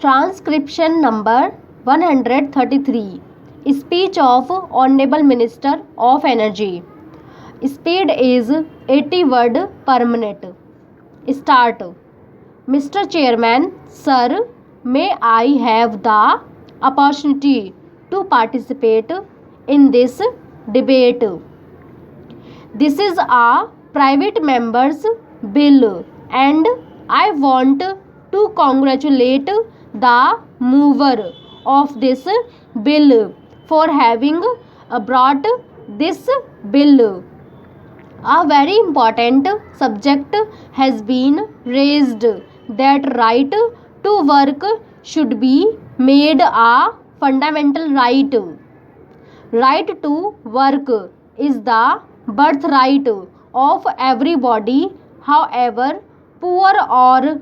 Transcription number 133. Speech of Honorable Minister of Energy. Speed is 80 word per minute. Start. Mr. Chairman, Sir, may I have the opportunity to participate in this debate? This is a private member's bill and I want to congratulate the mover of this bill for having brought this bill. A very important subject has been raised that right to work should be made a fundamental right. Right to work is the birthright of everybody, however poor or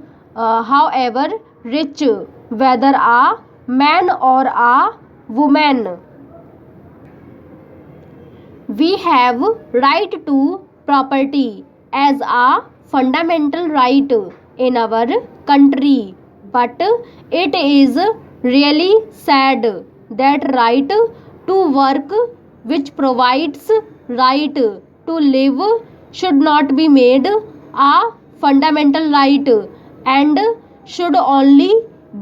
however rich, whether a man or a woman. We have right to property as a fundamental right in our country, but it is really sad that right to work, which provides right to live, should not be made a fundamental right and should only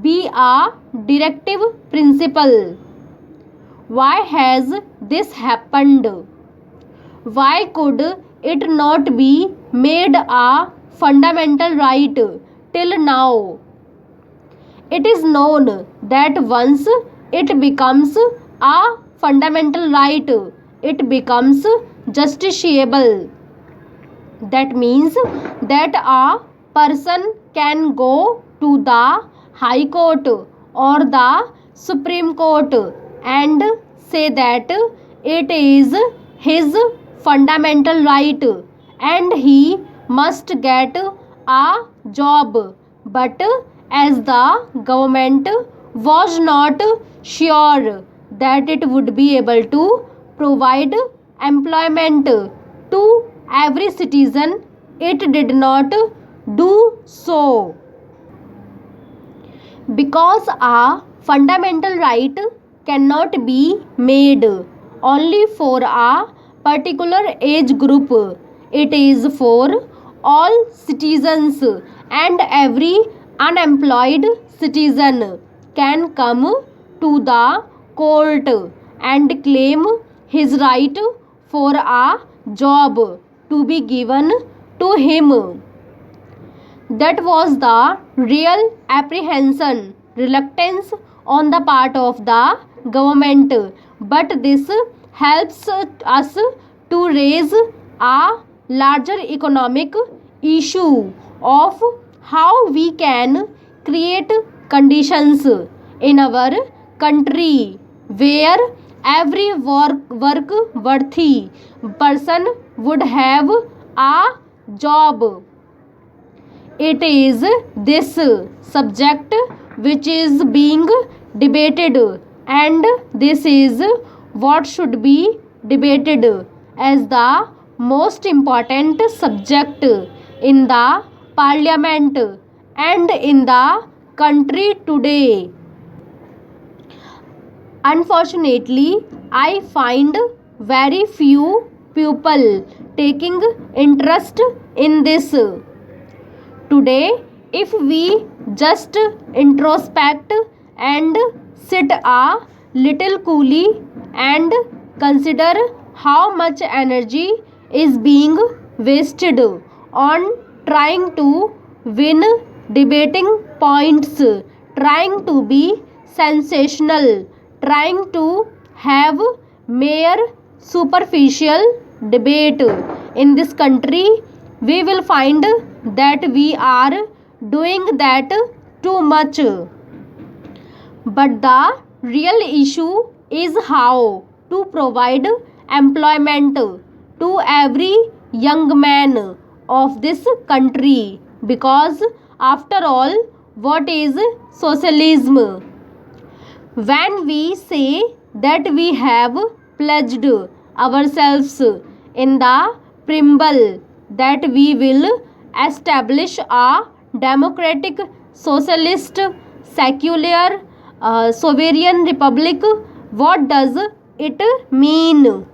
be a directive principle. Why has this happened? Why could it not be made a fundamental right till now? It is known that once it becomes a fundamental right, it becomes justiciable. That means that a person can go to the High Court or the Supreme Court and say that it is his fundamental right and he must get a job. But as the government was not sure that it would be able to provide employment to every citizen, it did not do so. Because a fundamental right cannot be made only for a particular age group, it is for all citizens, and every unemployed citizen can come to the court and claim his right for a job to be given to him. That was the real apprehension, reluctance on the part of the government, but this helps us to raise a larger economic issue of how we can create conditions in our country where every worthy person would have a job. It is this subject which is being debated, and this is what should be debated as the most important subject in the parliament and in the country today. Unfortunately, I find very few people taking interest in this. Today, if we just introspect and sit a little coolly and consider how much energy is being wasted on trying to win debating points, trying to be sensational, trying to have mere superficial debate in this country, we will find that we are doing that too much. But the real issue is how to provide employment to every young man of this country, because after all, what is socialism? When we say that we have pledged ourselves in the preamble that we will establish a democratic socialist secular, sovereign republic. What does it mean?